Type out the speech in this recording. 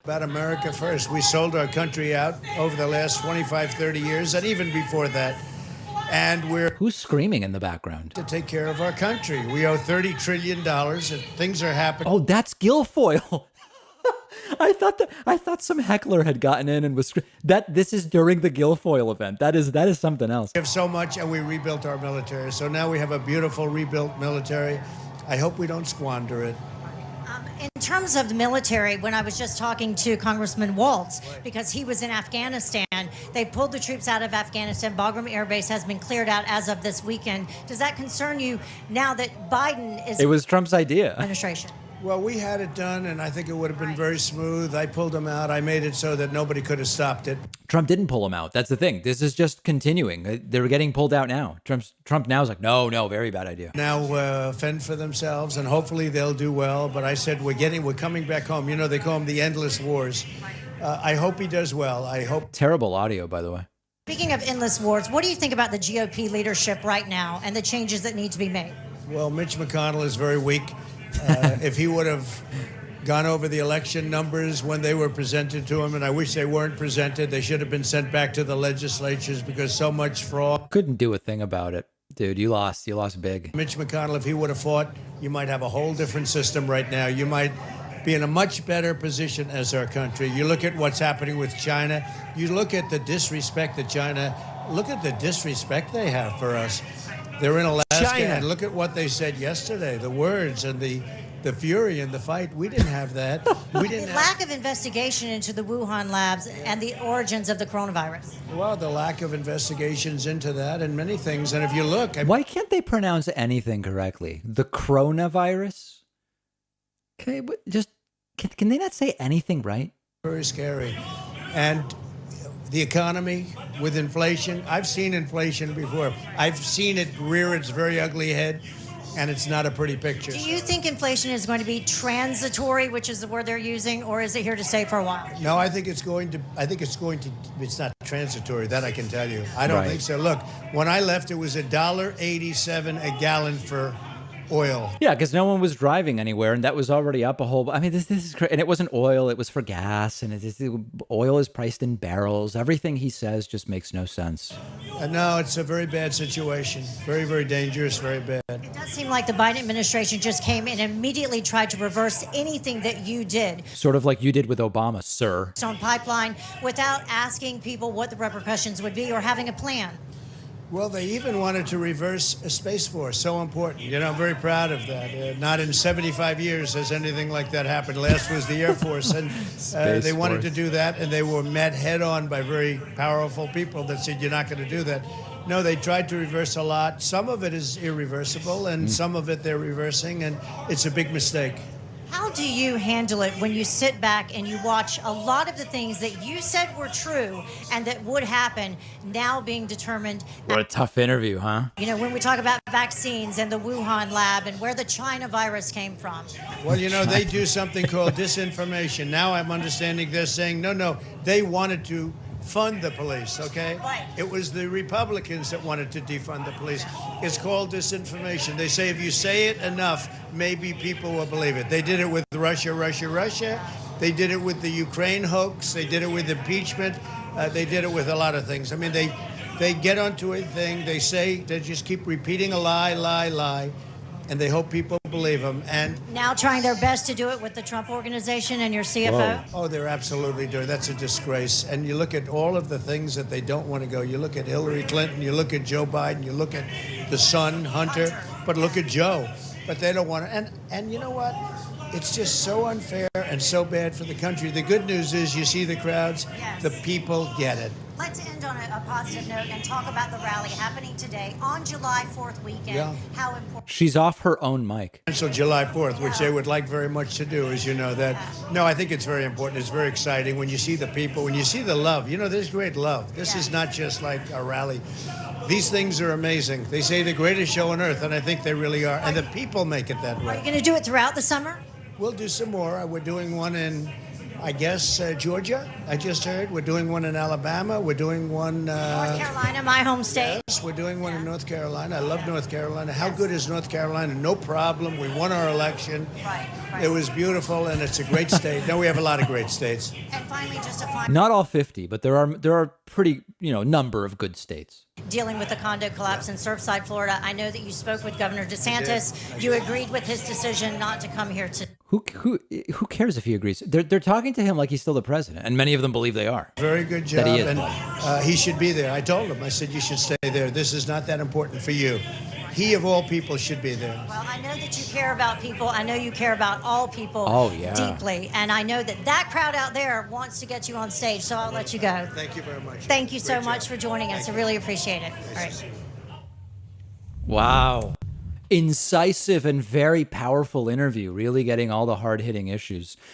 About America first. We sold our country out over the last 25, 30 years, and even before that. And we're... Who's screaming in the background? ...to take care of our country. We owe $30 trillion, and things are happening. Oh, that's Guilfoyle. I thought some heckler had gotten in and was this is during the Guilfoyle event. That is something else. We have so much, and we rebuilt our military. So now we have a beautiful rebuilt military. I hope we don't squander it. In terms of the military, when I was just talking to Congressman Waltz, because he was in Afghanistan, they pulled the troops out of Afghanistan. Bagram Air Base has been cleared out as of this weekend. Does that concern you now that Biden is... It was Trump's idea. ...administration? Well, we had it done, and I think it would have been very smooth. I pulled them out. I made it so that nobody could have stopped it. Trump didn't pull them out. That's the thing. This is just continuing. They were getting pulled out now. Trump now is like, no, very bad idea. Now fend for themselves, and hopefully they'll do well. But I said we're coming back home. You know, they call them the endless wars. I hope he does well. I hope. Terrible audio, by the way. Speaking of endless wars, what do you think about the GOP leadership right now and the changes that need to be made? Well, Mitch McConnell is very weak. If he would have gone over the election numbers when they were presented to him, and I wish they weren't presented, they should have been sent back to the legislatures because so much fraud. Couldn't do a thing about it. Dude, you lost big. Mitch McConnell, if he would have fought, you might have a whole different system right now. You might be in a much better position as our country. You look at what's happening with China. You look at the disrespect that China, look at the disrespect they have for us. They're in Alaska, and look at what they said yesterday, the words and the fury and the fight. We didn't have that. We didn't lack of investigation into the Wuhan labs and the origins of the coronavirus. Well, the lack of investigations into that and many things. And if you look... Why can't they pronounce anything correctly? The coronavirus? Okay, but just, can they not say anything right? Very scary. And... the economy with inflation. I've seen inflation before. I've seen it rear its very ugly head, and it's not a pretty picture. Do you think inflation is going to be transitory, which is the word they're using, or is it here to stay for a while? No, I think it's not transitory, that I can tell you. I don't think so. Look, when I left, it was $1.87 a gallon for oil. Yeah, because no one was driving anywhere, and that was already up a whole... I mean, this is crazy. And it wasn't oil, it was for gas, and oil is priced in barrels. Everything he says just makes no sense. No, it's a very bad situation. Very, very dangerous, very bad. It does seem like the Biden administration just came and immediately tried to reverse anything that you did. Sort of like you did with Obama, sir. ...on pipeline without asking people what the repercussions would be or having a plan. Well, they even wanted to reverse a Space Force. So important. You know, I'm very proud of that. Not in 75 years has anything like that happened. Last was the Air Force. And they wanted to do that, and they were met head on by very powerful people that said, you're not going to do that. No, they tried to reverse a lot. Some of it is irreversible, and some of it they're reversing, and it's a big mistake. How do you handle it when you sit back and you watch a lot of the things that you said were true and that would happen now being determined? What a tough interview, huh? You know, when we talk about vaccines and the Wuhan lab and where the China virus came from. Well, you know, they do something called disinformation. Now I'm understanding they're saying, no, they wanted to fund the police, okay? Right. It was the Republicans that wanted to defund the police. It's called disinformation. They say if you say it enough, maybe people will believe it. They did it with Russia. They did it with the Ukraine hoax. They did it with impeachment. They did it with a lot of things. I mean, they get onto a thing. They say, they just keep repeating a lie, and they hope people believe them. And now trying their best to do it with the Trump Organization and your CFO? Whoa. Oh, they're absolutely doing. That's a disgrace. And you look at all of the things that they don't want to go. You look at Hillary Clinton, you look at Joe Biden, you look at the son, Hunter, but look at Joe. But they don't want to. And you know what? It's just so unfair and so bad for the country. The good news is you see the crowds. Yes. The people get it. Let's end on a positive note and talk about the rally happening today on July 4th weekend. Yeah. How important. She's off her own mic. So July 4th, which they would like very much to do, as you know that. No, I think it's very important. It's very exciting when you see the people, when you see the love. You know, there's great love. This is not just like a rally. These things are amazing. They say the greatest show on earth, and I think they really are. And the people make it that way. Are you going to do it throughout the summer? We'll do some more. We're doing one in, I guess, Georgia, I just heard. We're doing one in Alabama. We're doing one... North Carolina, my home state. Yes, we're doing one in North Carolina. I love North Carolina. How good is North Carolina? No problem. We won our election. Right. It was beautiful, and it's a great state. No, we have a lot of great states. And finally, just a final Not all 50, but there are pretty, number of good states. dealing with the condo collapse in Surfside, Florida. I know that you spoke with Governor DeSantis. I You did. agreed with his decision not to come here to. Who cares if he agrees? They're talking to him like he's still the president, and many of them believe they are. Very good job, That he is. and he should be there. I told him, I said, you should stay there. This is not that important for you. He, of all people, should be there. Well, I know that you care about people. I know you care about all people Oh, yeah. deeply. And I know that that crowd out there wants to get you on stage, so I'll let you go. Thank you very much. Thank you so Great much job. for joining us. I really appreciate it. All right. Wow. Incisive and very powerful interview, really getting all the hard-hitting issues.